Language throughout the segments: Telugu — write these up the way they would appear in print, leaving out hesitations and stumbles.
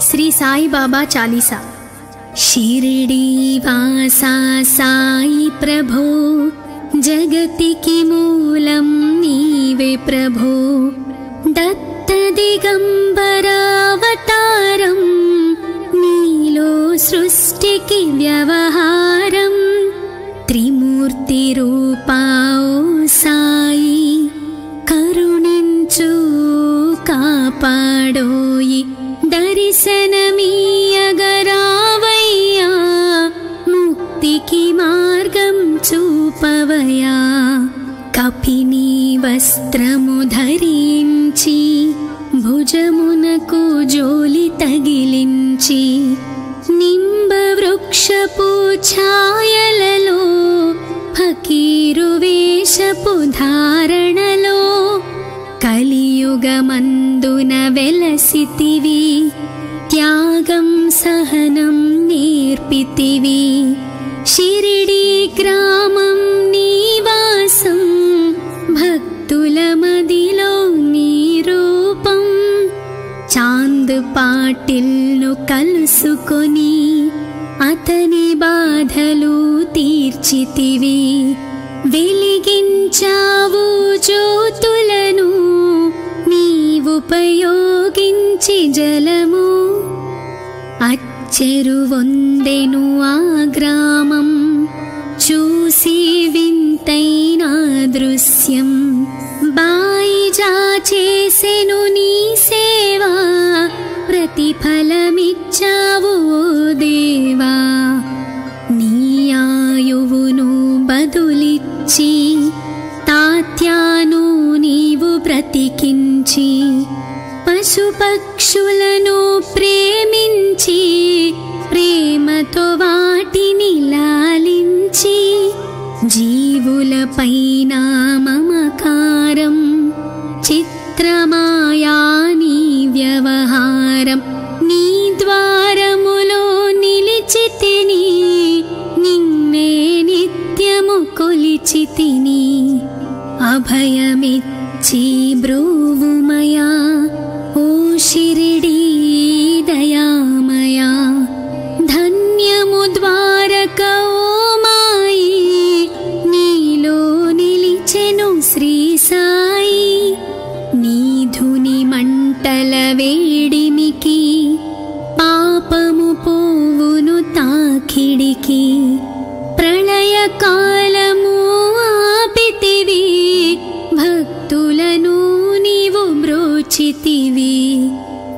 श्री साई बाबा चालीसा। शिरडी वासा साई प्रभो, जगतिकी मूलं नीवे प्रभो। दत्त दिगंबरावतारं, नीलो सृष्टिकी व्यवहारं। त्रिमूर्ति रूपा ओ साई, करुणिंचु कापाडोयि। दर्शनमीयगरावय्या, मुक्तिकी मार्गं चूपवया। कपिनी वस्त्रमु धరించి, भुजमुनकु जोलि तगिलिंచి। निंबवृक्षपु ఛాయలలో, ఫకీరు వేషపు ధారణలో। కలియుగమందున వెలసితివి, త్యాగం సహనం నేర్పితివి। షిరిడీ గ్రామం నీవాసం, భక్తుల మదిలో నీ రూపం। చాంద్ పాటిల్ను కలుసుకొని, అతని బాధలు తీర్చితివి। వెలిగించావు జ్యోతులను, నీవుపయోగించి జలము। అచ్చెరువొందెను ఆ గ్రామం, చూసి వింతైన దృశ్యం। బాయిజా చేసెను నీ సేవా, ప్రతిఫలమిచ్చావు ఓ దేవా। నీ ఆయువును బదులిచ్చి, తాత్యాను నీవు బ్రతికించి। పశుపక్షులను ప్రేమించి, ప్రేమతో వాటిని లాలించి। జీవులపైన మమకారం, చిత్రమాయా నీ వ్యవహారం। నీ ద్వారములో నిలిచితిని, నిన్నే నిత్యము కొలిచితిని। అభయమిచ్చి బ్రూవుమయా, ఓ షిరిడీ దయామయా। ధన్యము ద్వారక ఓ మాయి, నీలో నిలిచెను శ్రీ సాయి। నీ ధుని మంటల వేడిమికి, పాపము పోవును తాకిడికి। ప్రళయ కాలము ఆపితివి, భక్తులను నీవు బ్రోచితివి।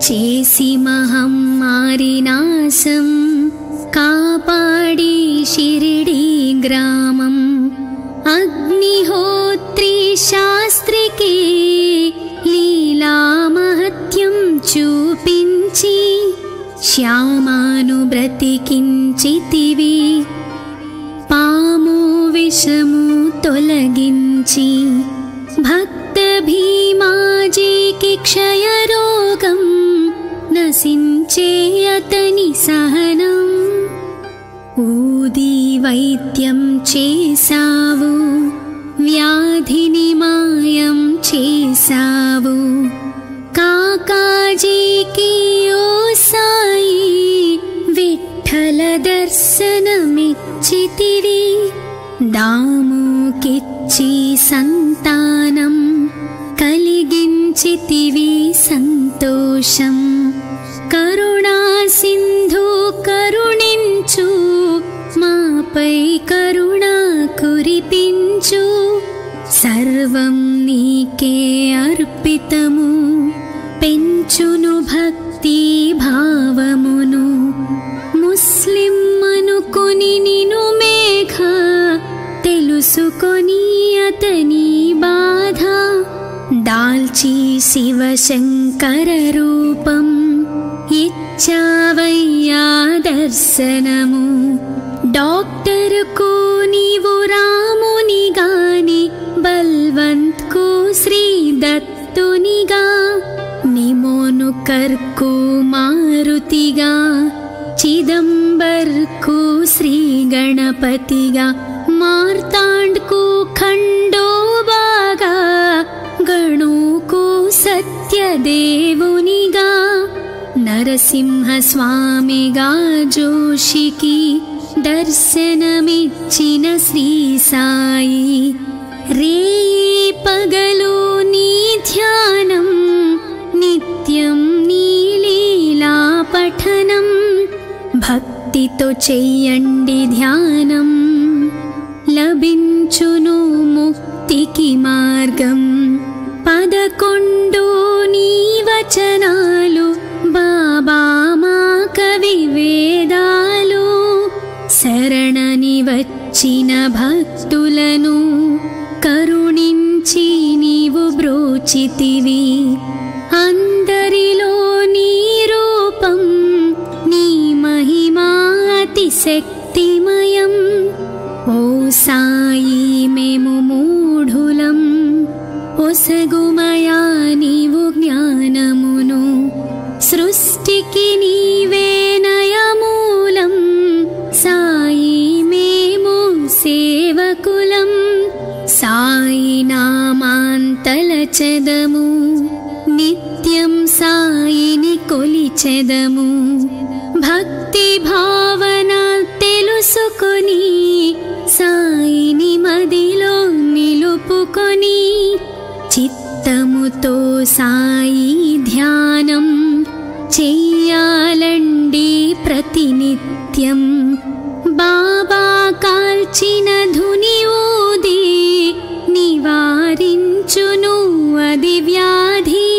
చేసి మహమ్మారి నాశం, కాపాడి షిరిడీ గ్రామం। అగ్నిహోత్రి శాస్త్రికి, లీలా మహత్యం చూపించి। శ్యామాను బ్రతికించితివి, పాము విషము తొలగించి। భక్త భీమాజీకి క్షయరోగం, నశించే అతని సహనం। ఊది వైద్యం చేసావు, వ్యాధిని మాయం చేసావు। కాకాజీకి ఓ సాయి, విఠల దర్శనమిచ్చితివి। దాముకిచ్చి సంతానం, కలిగించితివి సంతోషం। కరుణా సింధు కరుణించు, మాపై కరుణ కురిపించు। సర్వం నీకే అర్పితము, పెంచును భక్తి భావమును। ముస్లిం అనుకొని నిను మేఘ, తెలుసుకొని అతని బాధ। దాల్చి శివశంకర రూపం, ఇచ్చావయ్యా దర్శనము। డాక్టరుకు నీవు రామునిగాని, బల్వంత్కు శ్రీ దత్తునిగా। నిమోను కర్కు మారుతిగా, చిదంబర్కు శ్రీ గణపతిగా। మార్తాండ్కు ఖండోబాగా, గణుకు సత్యదేవునిగా। నరసింహస్వామిగా జోషికి దర్శనమిచ్చిన శ్రీ సాయి, రేయి పగలు నీ ధ్యానం, నిత్యం నీ లీలా పఠనం, భక్తితో చెయ్యండి ధ్యానం, లభించును ముక్తికి మార్గం. 11 నీ వచనాలు బాబా మా కవి వేదాలు, శరణని వచ్చిన భక్తులను కరుణించి నీవు బ్రోచితివి. అందరిలో నీ రూపం, నీ మహిమా అతి శక్తిమయం. ఓ సాయి మేము మూఢులం, ఒసగుమయా నీవు జ్ఞానమును, సృష్టికి నీవే నయమూలం. సాయి మేము సేవకులం, సాయి నామాంతలచెదము, నిత్యం సాయిని కొలిచెదము. భక్తి భావన తెలుసుకొని సాయిని మదిలో నిలుపుకొని, చిత్తముతో సాయి ధ్యానం చెయ్యాలండి ప్రతినిత్యం. బాబా కాల్చిన ధుని ఊది నివారించును అది వ్యాధి.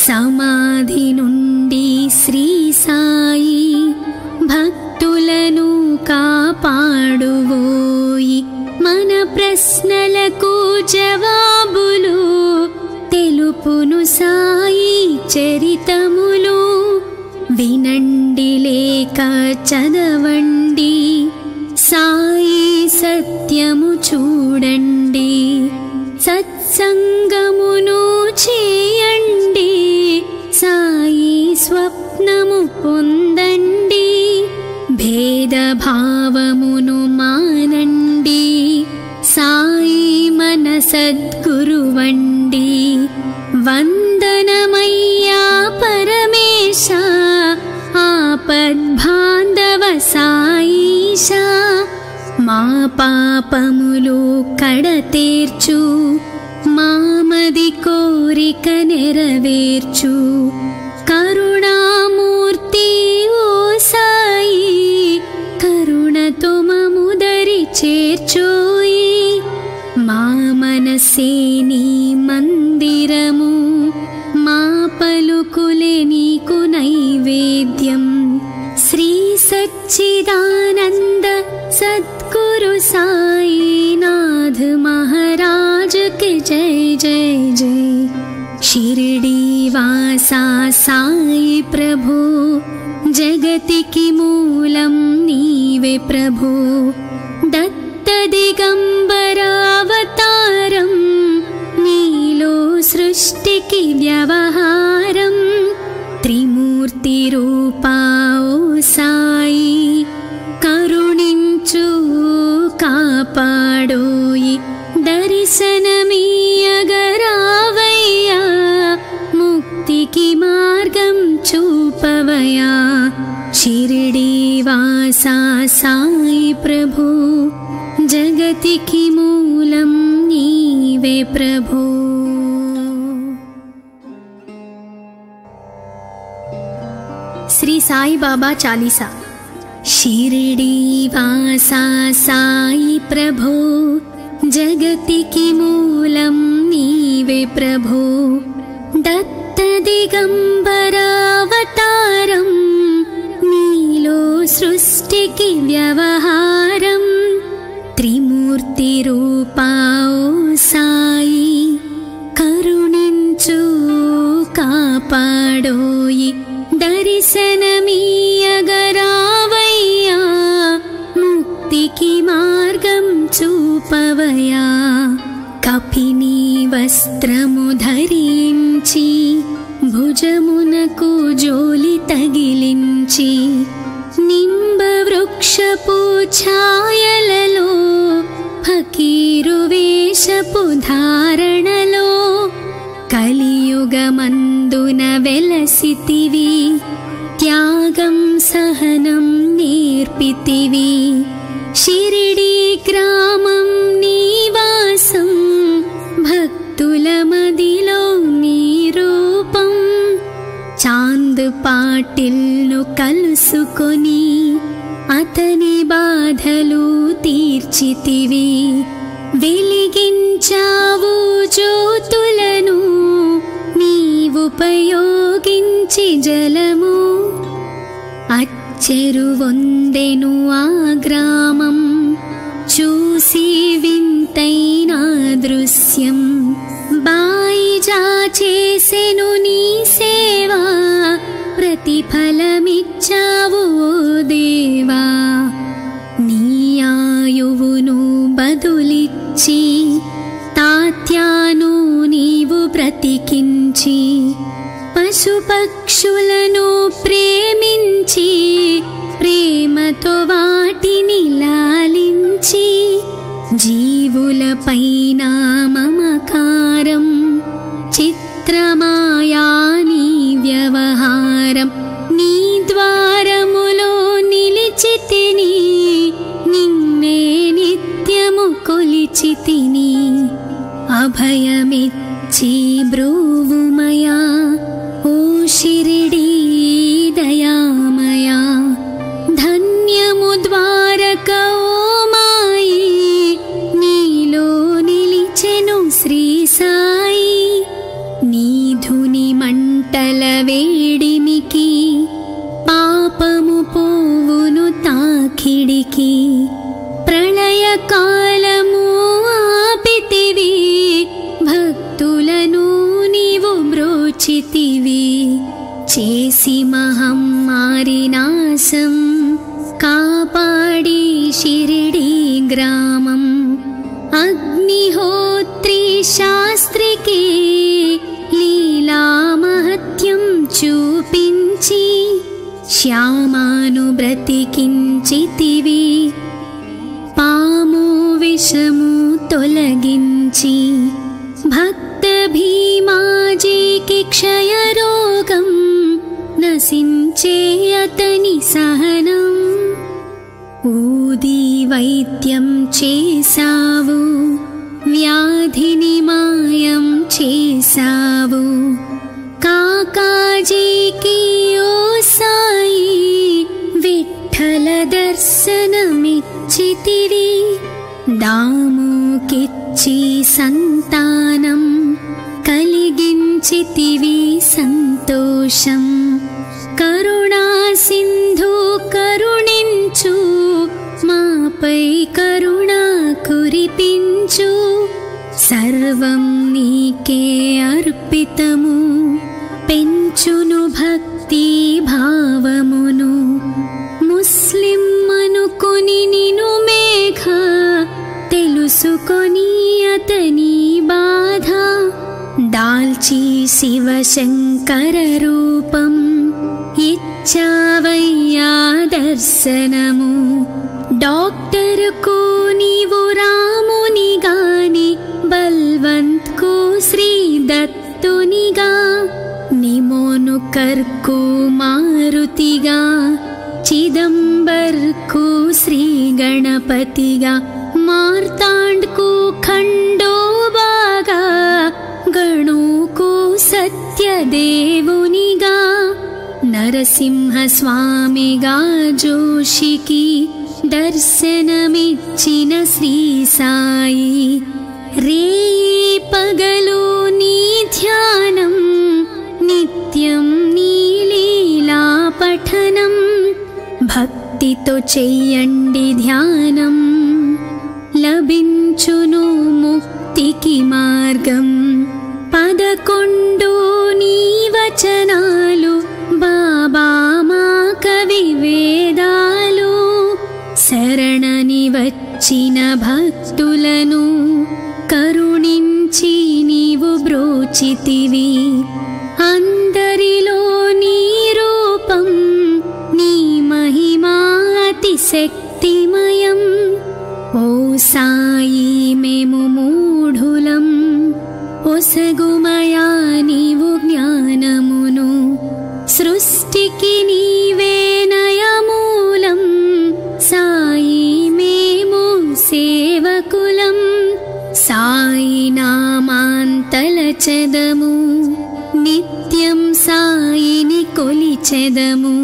సమాధి నుండి శ్రీ సాయి భక్తులను కాపాడువోయి. మన ప్రశ్నలకు జవాబులు తెలుపును సాయి చరితములు. వినండి లేక చదవండి, సాయి సత్యము చూడండి. సత్సంగమును చేయండి, సాయి స్వప్నము పొందండి. భేదభావమును మానండి, సాయి మన సద్గురువండి. వందనమయ్యా పరమేశ, ఆపద్బాంధవ సాయిష. మా పాపములు కడతేర్చు, మామది కోరిక నెరవేర్చు. కరుణామూర్తి ఓ సాయి, కరుణతో మముదరి చేర్చోయి. మా మనసే నీ మందిరము, మా పలుకులే నీకు నైవేద్యం. శ్రీ సచ్చిదానంద సద్గురు సాయినాథ్ మహారాజ్ కి జై జై జై. షిరిడి వాసా సాయి ప్రభు, జగతికి మూలం నీవే ప్రభు. దత్త దిగంబరావతారం, నీలో సృష్టికి వ్యవహారం. త్రిమూర్తి రూపా ఓ సాయి, కరుణించు కాపాడోయి. దర్శనమీయగరావయ్యా, ముక్తికి మార్గం చూపవయా. షిరిడి వాసా సాయి ప్రభు, జగతికి మూలం నీవే ప్రభు. శ్రీ సాయి బాబా చాలీసా. షిరిడి వాసా సాయి ప్రభు, జగతికి మూలం నీవే ప్రభు. దత్త దిగంబరావతారం, నీలో సృష్టికి వ్యవహారం. త్రిమూర్తి రూపా ఓ సాయి, కరుణించు కాపాడోయి. దర్శనమీయగరావయ్యా, ముక్తికి మార్గం చూపవయా. కపిని వస్త్రము ధరించి, భుజమునకు జోలి తగిలించి, నింబ వృక్షపు ఛాయలలో, ఫకీరు వేషపు ధారణలో, కలియుగమందున వెలసితివి. త్యాగం సహనం నేర్పితివి. షిరిడీ గ్రామం నీవాసం, భక్తుల మదిలో నీ రూపం. చాంద్ పాటిల్ను కలుసుకొని అతని బాధలు తీర్చితివి. వెలిగించావు జ్యోతులను నీవుపయోగించి జలము. అచ్చెరువొందెను ఆ గ్రామం, చూసి వింతైన దృశ్యం. బాయిజా చేసెను నీ సేవా, ప్రతిఫలమిచ్చావు ఓ దేవా. నీ ఆయువును బదులిచ్చి తాత్యాను నీవు బ్రతికించి, పశుపక్షులను ప్రేమించి ప్రేమతో వాటిని లాలించి, జీవులపైన మమకారం చిత్రమాయా నీ వ్యవహారం. నీ ద్వారములో నిలిచితిని, నిన్నే నిత్యము కొలిచితిని. అభయమిచ్చి బ్రూవుమయా ఓ షిరిడీ దయామయా. ధన్యము ద్వారక ఓ మాయి, నీలో నిలిచెను శ్రీ సాయి. నీ ధుని మంటల వేడిమికి, పాపము పోవును తాకిడికి. ప్రళయ కాలము ఆపితివి, భక్తులను నీవు బ్రోచితివి. చేసి మహమ్మారి నాశం, కాపాడి షిరిడీ గ్రామం. అగ్నిహోత్రి శాస్త్రికి లీలా మహత్యం చూపించి, శ్యామాను బ్రతికించితివి. పాము విషము తొలగించి, భక్త భీమాజీకి క్షయరోగం నశించే అతని సహనం. ఊది వైద్యం చేసావు, వ్యాధిని మాయం చేసావు. కాకాజీకి ఓ సాయి విఠల దర్శనమిచ్చితివి. దాముకిచ్చి సంతానం కలిగించితివి సంతోషం. కరుణా సింధు కరుణించు, మాపై కరుణ కురిపించు. సర్వం నీకే అర్పితము, పెంచును భక్తి భావమును. ముస్లిం అనుకొని నిను మేఘ, తెలుసుకొని అతని బాధ. దాల్చి శివశంకర రూపం, ఇచ్చావయ్యా దర్శనము. డాక్టర్కు నీవు రామునిగాని, బల్వంత్కు శ్రీ దత్తునిగా. నిమోను కర్కు మారుతిగా, చిదంబర్కు శ్రీ గణపతిగా. మార్తాండ్కు ఖండోబాగా, గణుకు సత్యదేవునిగా. నరసింహ స్వామిగా జోషికి దర్శనమిచ్చిన శ్రీ సాయి. రేయి పగలు నీ ధ్యానం, నిత్యం నీ లీలా పఠనం. భక్తితో చెయ్యండి ధ్యానం, లభించును ముక్తికి మార్గం. 11 నీ వచనాలు, బాబా మా కవి వేదాలు. శరణని వచ్చిన భక్తులను కరుణించి నీవు బ్రోచితివి. అందరిలో నీ రూపం, నీ మహిమా అతిశక్తిమయం. ఓ సాయి మేము మూఢులం, ఒసగుమయా నీవు జ్ఞానమును. సృష్టికి నీ తలచెదము, నిత్యం సాయిని కొలిచెదము.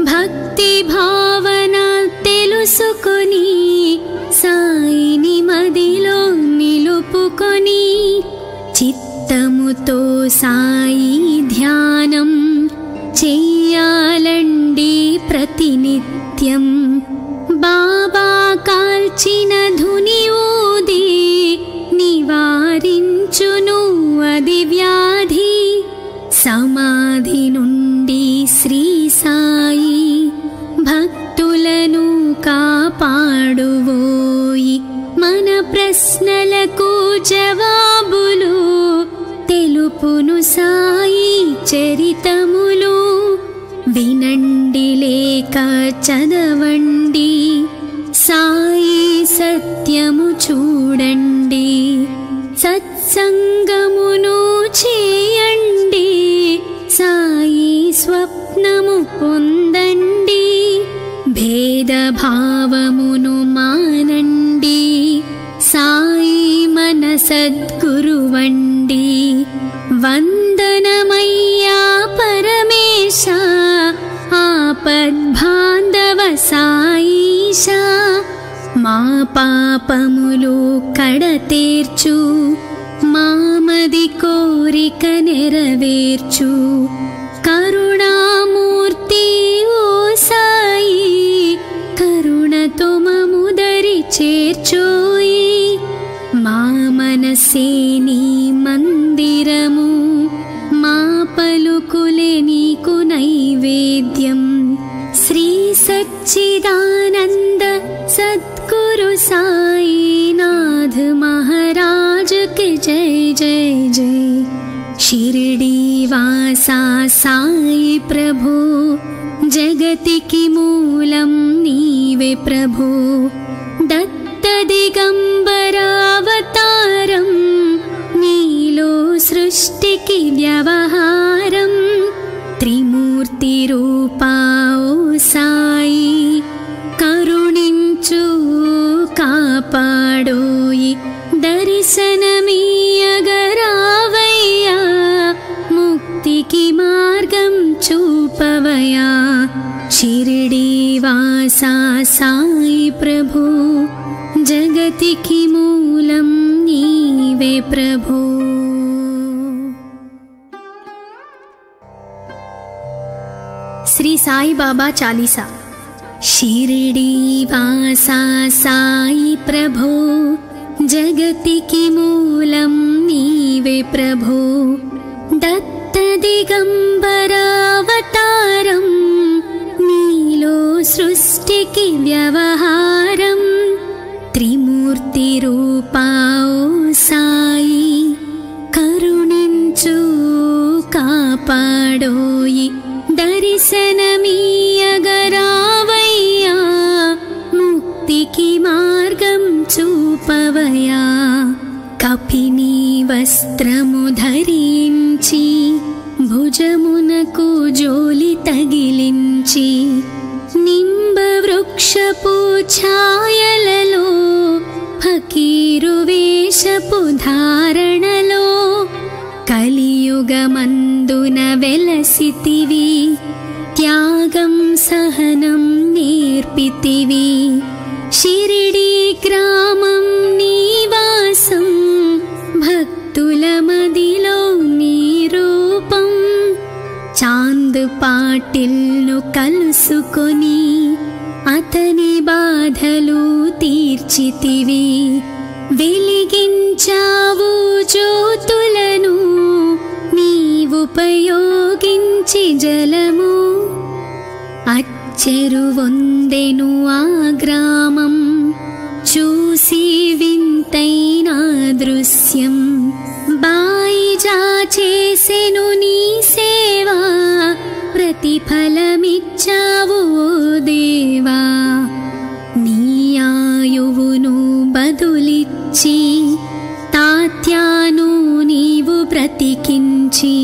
భక్తి భావన తెలుసుకొని సాయిని మదిలో నిలుపుకొని చిత్తముతో సాయి ధ్యానం చెయ్యాలండి ప్రతినిత్యం. బాబా కాల్చిన ధుని ఊది నివారించును అది వ్యాధి. సమాధి నుండి శ్రీ సాయి భక్తులను కాపాడువోయి. మన ప్రశ్నలకు జవాబులు తెలుపును సాయి చరితములు. వినండి లేక చదవండి, సాయి సత్యము చూడండి. సత్సంగమును చేయండి, సాయి స్వప్నము పొందండి. భేదభావమును మానండి, సాయి మన సద్గురువండి. వందనమయ్యా పరమేశ, ఆపద్బాంధవ సాయిష. మా పాపములు కడతేర్చు, మామది కోరిక నెరవేర్చు. కరుణామూర్తి ఓ సాయి, కరుణతో మముదరి చేర్చోయి. మా మనసే నీ మందిరము, మా పలుకులే నీకు నైవేద్యం. శ్రీ సచ్చిదానంద సద్గురు సాయినాథ్ మహారాజ్ కి జై జై జై. షిరిడి వాసా సాయి ప్రభు, జగతికి మూలం నీవే ప్రభు. దత్త దిగంబరావతారం, నీలో సృష్టికి వ్యవహారం. త్రిమూర్తి రూపా ఓ సాయి, కరుణించు కాపాడోయి. దర్శనమీయగరావయ్యా, ముక్తికి మార్గం చూపవయా. షిరిడి వాసా సాయి ప్రభు, జగతికి మూలం నీవే ప్రభు. శ్రీ సాయి బాబా చాలీసా. షిరిడి వాసా సాయి ప్రభు, జగతికి మూలం నీవే ప్రభు. దత్త దిగంబరావతారం, నీలో సృష్టికి వ్యవహారం. త్రిమూర్తి రూపా ఓ సాయి, కరుణించు కాపాడోయి. దర్శనమీయగరావయ్యా, ముక్తికి మార్గం చూపవయా. కపిని వస్త్రము ధరించి, భుజమునకు జోలి తగిలించి, నింబ వృక్షపు ఛాయలలో ఫకీరు వేషపు ధారణలో కలియుగమందున వెలసితివి. త్యాగం సహనం నేర్పితివి. షిరిడి గ్రామం నీవాసం, భక్తుల మదిలో నీ రూపం. చాంద్ పాటిల్ను కలుసుకొని అతని బాధలు తీర్చితివి. వెలిగించావు జ్యోతులను నీవుపయోగించి జలము. అచ్చెరువొందెను ఆ గ్రామం, చూసి వింతైన దృశ్యం. బాయిజా చేసెను నీ సేవా, ప్రతిఫలమిచ్చావు ఓ దేవా. నీ ఆయువును బదులిచ్చి, తాత్యాను నీవు బ్రతికించి,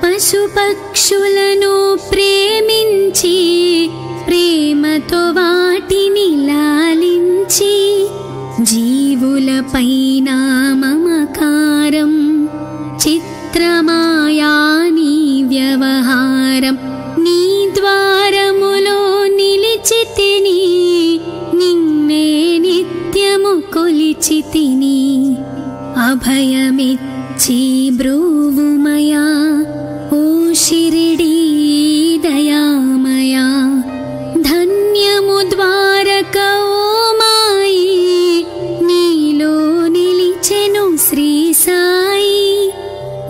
పశుపక్షులను ప్రేమించి, ప్రేమతో వాటిని లాలించి, జీవులపైన మమకారం సహస్రమాయా నీ వ్యవహారం నీ ద్వారములో నిలిచితిని నిన్నే నిత్యము కొలిచితిని అభయమిచ్చి బ్రూవుమయా ఓ షిరిడీ దయామయా ధన్యము ద్వారక ఓ మాయి నీలో నిలిచెను శ్రీ సాయి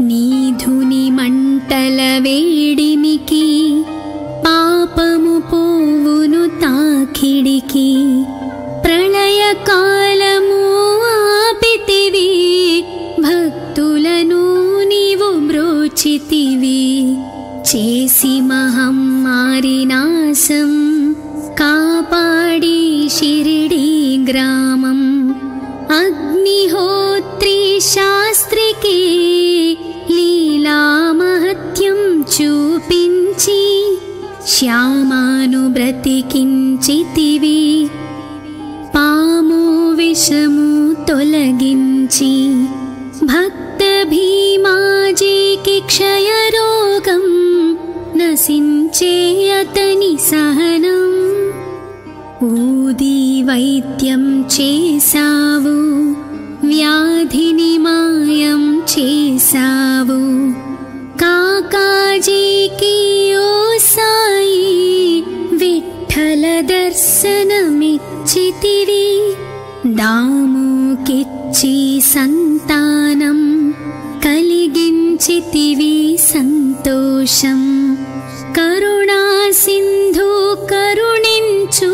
నీ ధుని మంటల వేడిమికి పాపము పోవును తాకిడికి ప్రళయ కాలము ఆపితివి భక్తులను నీవు బ్రోచితివి చేసి మహమ్మారి నాశం కాపాడి షిరిడీ గ్రామం అగ్నిహోత్రి శాస్త్రికి లీలా మహత్యం చూపించి శ్యామాను బ్రతికించితివి పాము విషము తొలగించి భక్త భీమాజీకి క్షయరోగం నశించే అతని సహనం ఊది వైద్యం చేసావు వ్యాధిని మాయం చేసావు కాకాజీకి ఓ సాయి విఠల దర్శనమిచ్చితివి దాముకిచ్చి సంతానం కలిగించితివి సంతోషం కరుణా సింధు కరుణించు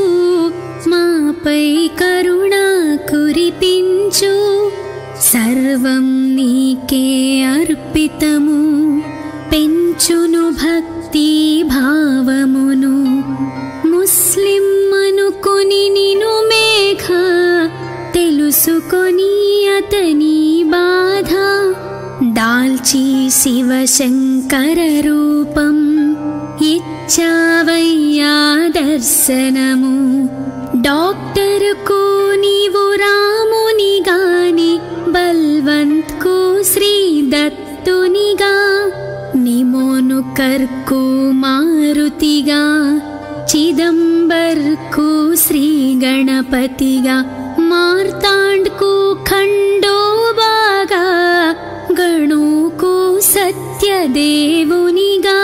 మాపై కరుణ కురిపించు సర్వం నీకే అర్పితము పెంచును భక్తి భావమును ముస్లిం అనుకొని నిను మేఘ తెలుసుకొని అతని బాధ దాల్చి శివశంకర రూపం ఇచ్చావయ్యా దర్శనము డాక్టర్కు నీవు రామునిగాని బల్వంత్కు శ్రీ దత్తునిగా నిమోను కర్కు మారుతిగా చిదంబర్కు శ్రీ గణపతిగా మార్తాండ్కు ఖండోబాగా గణుకు సత్యదేవునిగా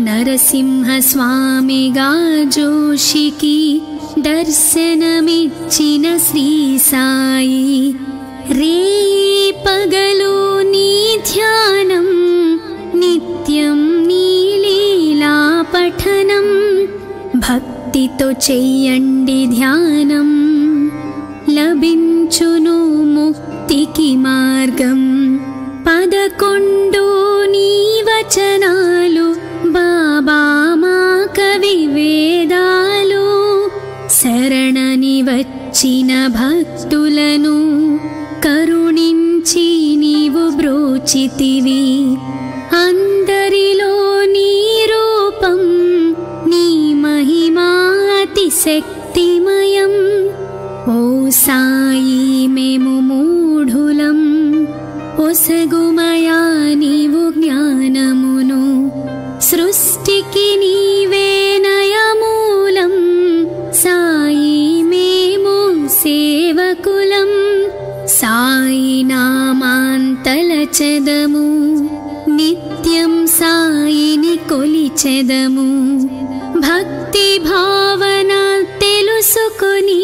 నరసింహస్వామిగా జోషికి దర్శనమిచ్చిన శ్రీ సాయి రే పగలు నీ ధ్యానం నిత్యం నీ లీలా పఠనం భక్తితో చెయ్యండి ధ్యానం లభించును ముక్తికి మార్గం 11 నీ వచనాలు బాబా మా కవి వేదాలు శరణని వచ్చిన భక్తులను కరుణించి నీవు బ్రోచితివి అందరిలో నీ రూపం నీ మహిమా అతిశక్తిమయం ఓ సాయి మేము మూఢులం ఒసగుమయా నీవు జ్ఞానమును సృష్టికి నీవే నయమూలం సాయి మేము సేవకులం సాయి నామాంతలచెదము నిత్యం సాయిని కొలిచెదము భక్తి భావన తెలుసుకొని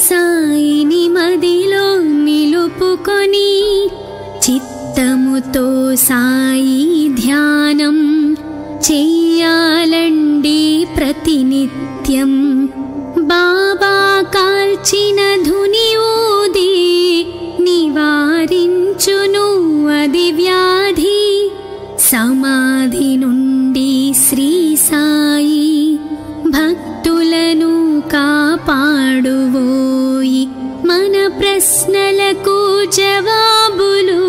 సాయిని మదిలో నిలుపుకొని చిత్తముతో సాయి ధ్యానం చెయ్యాలండి ప్రతినిత్యం బాబా కాల్చిన ధుని ఊది నివారించును అది వ్యాధి సమాధి నుండి శ్రీ సాయి భక్తులను కాపాడువోయి మన ప్రశ్నలకు జవాబులు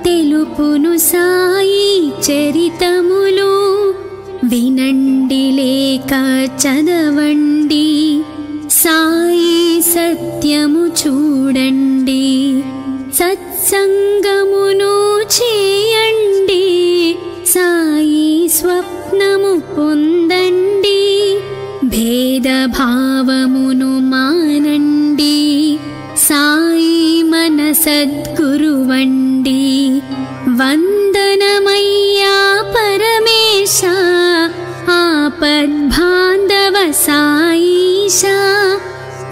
తెలుపును సాయి చరితములు వినండి లేక చదవండి సాయి సత్యము చూడండి సత్సంగమును చేయండి పొందండి, భేదభావమును మానండి, సాయి మన సద్గురువండి. వందనమయ్యా పరమేశ, ఆపద్బాంధవ సాయిష.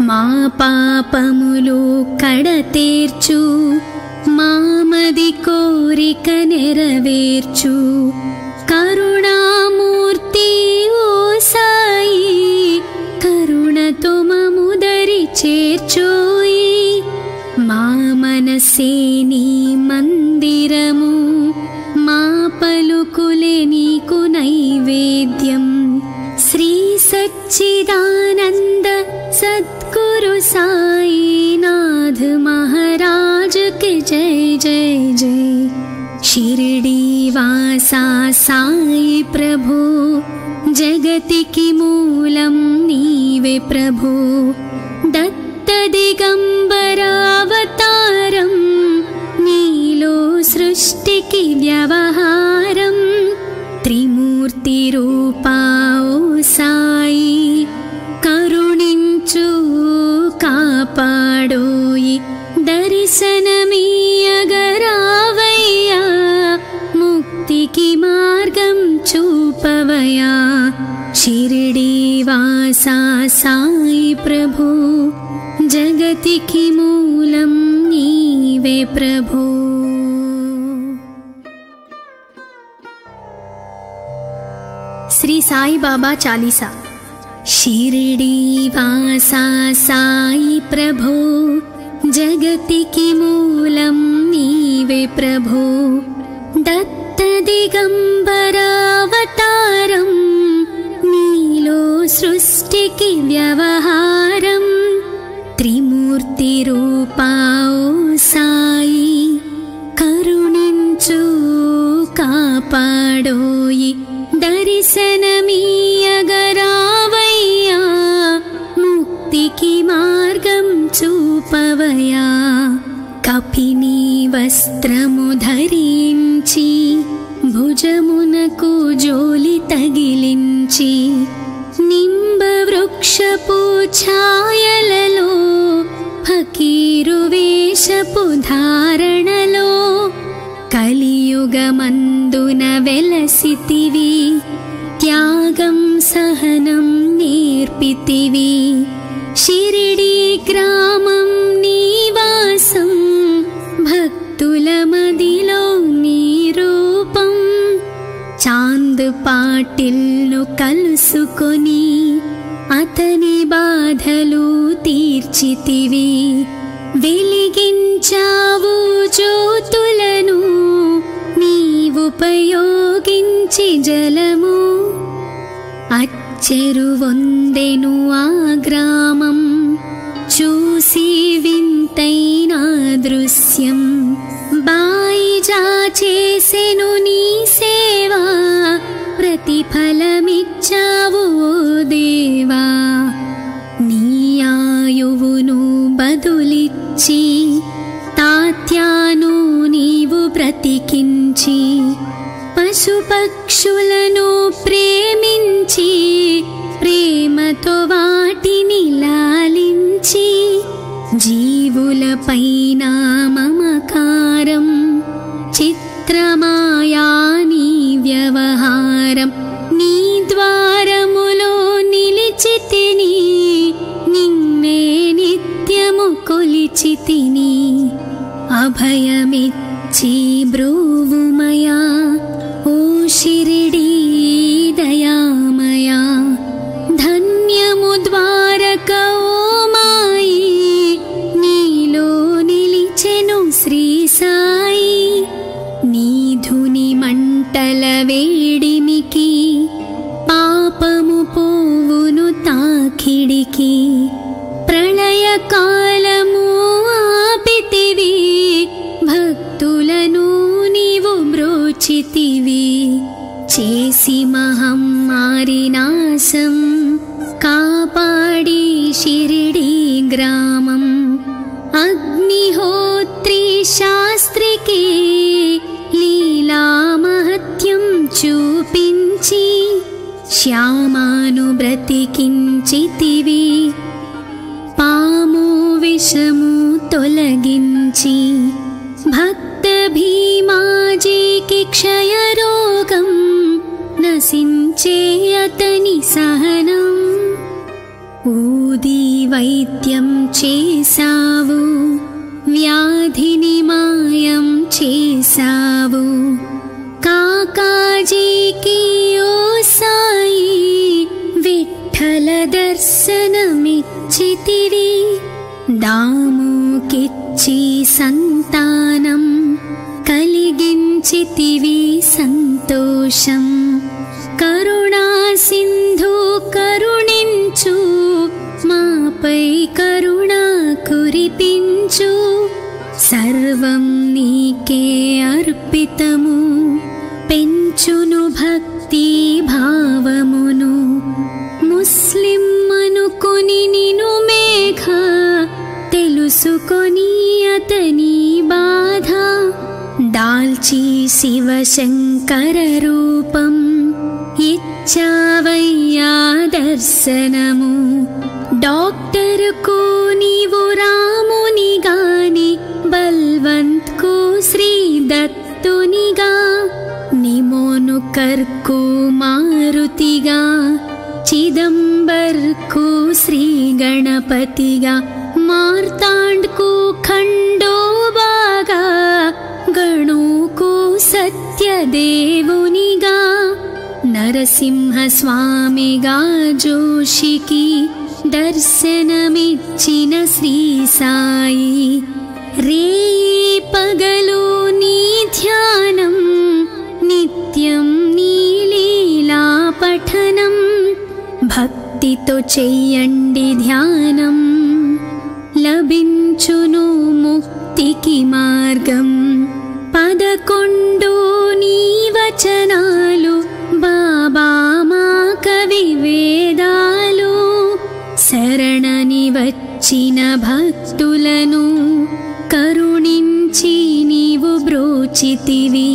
మా పాపములు కడతేర్చు, మామది కోరిక నెరవేర్చు. కరుణామూర్తి ఓ సాయి, కరుణతో మముదరి చేర్చోయి. మా మనసే నీ మందిరము, మా పలుకులే నీకు నైవేద్యం. శ్రీ సచ్చిదానంద సద్గురు సాయినాథ్ महाराज के जय जय जय. शिरडी वासा साई प्रभु, जगतिकी मूलं नीवे प्रभु. दत्त दिगंबरावतारं, नीलो सृष्टिकी व्यवहारं. त्रिमूर्ति रूपा ओ साई, करुणिंचु कापाडोयि. दर्शनमीयगरावయ్యా, मुक्तिकी मार्गं చూపవయ్యా. शिरडी वासा साई प्रभु, जगतिकी मूलं नीवे प्रभु. श्री साई बाबा चालीसा. शिरडी वासा साई प्रभु, जगतिकी मूलं नीवे प्रभु. दत्त दिगंबरावतारं, नीलो सृष्टिकी व्यवहारं. त्रिमूर्ति रूपा ओ साई, करुणिंचु कापाडोयि. दर्शनमीयगरावయ్యా, मुक्तिकी मार्गं చూపవయ్యా. కపిని వస్త్రము ధరించి, భుజమునకు జోలి తగిలించి, నింబ వృక్షపు ఛాయలలో, ఫకీరు వేషపు ధారణలో, కలియుగమందున వెలసితివి. త్యాగం సహనం నేర్పితివి. शिरडी ग्रामं निवासं, भक्तुल मदिलो नी रूपं. चांद पाटिल्नु कलुसुकोनी, अतनि बाधलु तीर्चितिवि. వెలిగించావు జ్యోతులను, నీవుపయోగించి జలము. అచ్చెరువొందెను ఆ గ్రామం, చూసి వింతైన దృశ్యం. బాయిజా చేసెను నీ సేవా, ప్రతిఫలమిచ్చావు ఓ దేవా. నీ ఆయువును బదులిచ్చి, తాత్యాను నీవు బ్రతికించి, పశుపక్షులను ప్రేమించి, ప్రేమతో వాటిని లాలించి. జీవులపైన మమకారం, చిత్రమాయా నీ వ్యవహారం. నీ ద్వారములో నిలిచితిని, నిన్నే నిత్యము కొలిచితిని. అభయమిచ్చి బ్రూవుమయా, ఓ షిరిడీ దయామయా. ధన్యము ద్వారక ఓ మాయి, నీలో నిలిచెను శ్రీ సాయి. నీ ధుని మంటల వేడిమికి, పాపము పోవును తాకిడికి. ప్రళయ కాలము ఆపితివి, భక్తులను నీవు బ్రోచితివి. చేసి మహమ్మారి నాశం, కాపాడి షిరిడీ గ్రామం. అగ్నిహోత్రి శాస్త్రికి లీలా మహత్యం చూపించి, శ్యామాను బ్రతికించితివి, పాము విషము తొలగించి భక్త భీమాజీకి క్షయరోగం నశించే అతని సహనం. ఊది వైద్యం చేసావు, వ్యాధిని మాయం చేసావు. కాకాజీకి ఓ సాయి విఠ్ఠల దర్శనమిచ్చితివి, దాముకిచ్చి సంతానం కలిగించితివి సంతోషం. కరుణా సింధు కరుణించు, మాపై కరుణ కురిపించు. సర్వం నీకే అర్పితము, పెంచును భక్తి భావమును. ముస్లిం అనుకొని నిను మేఘ, తెలుసుకొని అతని బాధ. దాల్చి శివశంకర రూపం ఇచ్చావయ్యా దర్శనము. డాక్టర్కు నీవు రామునిగాని, బల్వంత్కు శ్రీ దత్తునిగా, నిమోను కర్కు మారుతిగా, చిదంబర్కు శ్రీ గణపతిగా, మార్తాండ్కు ఖండోబాగా, గణుకు సత్యదేవునిగా, నరసింహ స్వామిగా జోషికి దర్శనమిచ్చిన శ్రీ సాయి. రేయి పగలు నీ ధ్యానం, నిత్యం నీ లీలా పఠనం. భక్తితో చెయ్యండి ధ్యానం, లభించును ముక్తికి మార్గం. 11 నీ వచనాలు, బాబా మా కవి వేదాలు. శరణని వచ్చిన భక్తులను కరుణించి నీవు బ్రోచితివి.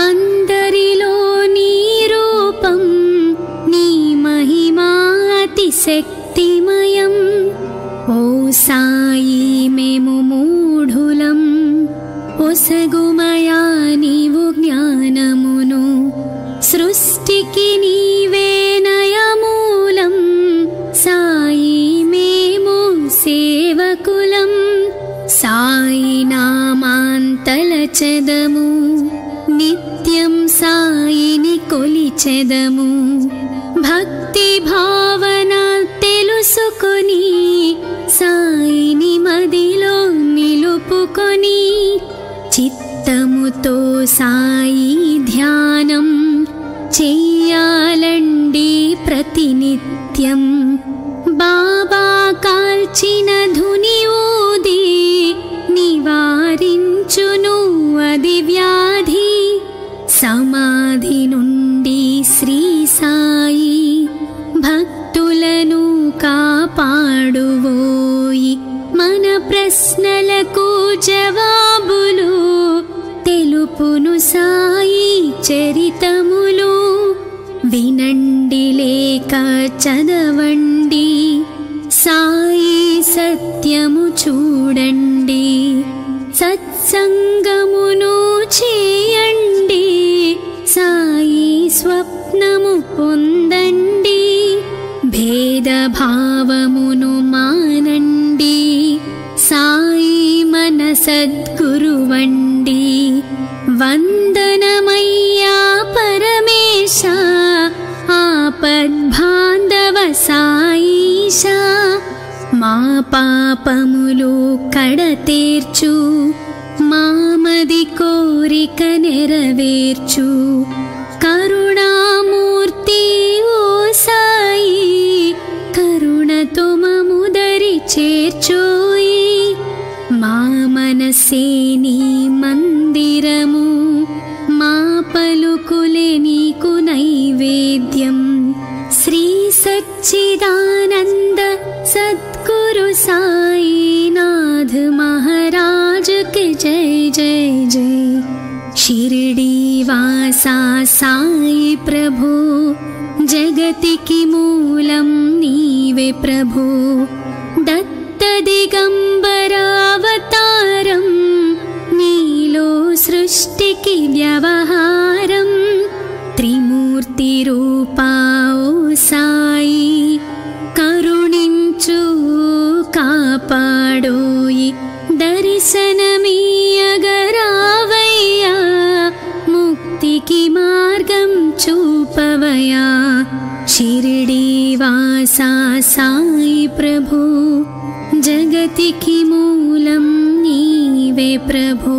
అందరిలో నీ రూపం, నీ మహిమా అతిశక్తిమయం. ఓ సాయి మేము మూఢులం, ఒసగుమయా నీవు జ్ఞానమును. సృష్టికి నీవే నయమూలం, సాయి మేము సేవకులం. సాయి నామాంతలచెదము, నిత్యం సాయిని కొలిచెదము. భక్తి భావన తెలుసుకొని, సాయిని మదిలో నిలుపుకొని. చిత్తముతో సాయి ధ్యానం చెయ్యాలండి ప్రతినిత్యం. బాబా కాల్చిన ధుని ఊది, నివారించును అది వ్యాధి. సమాధి నుండి శ్రీ సాయి భక్తులను కాపాడువోయి. మన ప్రశ్నలకు జవాబులు తెలుపును సాయి చరితములు. వినండి లేక చదవండి, సాయి సత్యము చూడండి. సత్సంగమును చేయండి, సాయి స్వప్నము పొందండి. భేదభావమును మానండి, సాయి మన సద్గురువండి. వందనమయ్యా పరమేశ, ఆపద్బాంధవ సాయిష. మా పాపములు కడతేర్చు, మామది కోరిక నెరవేర్చు. కరుణామూర్తి ఓ సాయి, కరుణతో మముదరి చేర్చోయి. మా మనసే నీ మందిరము, మా పలుకులే నీకు నైవేద్యం. శ్రీ సచ్చిదానంద సద్గురు సాయినాథ్ महाराज के जय जय जय। शिरडी वासा साई प्रभु जगतिकी मूलं नीवे प्रभो दत्तदिगम्बरावतारं नीलो सृष्टिकी व्यवहारं त्रिमूर्तिरूपा ओ साई करुणिंचु कापाडोयि दर्शनमीयगरावय्या मुक्तिकी मार्गं चूपवया शिरडीवासा साई प्रभु जगतिकी मूलं नीवे प्रभो।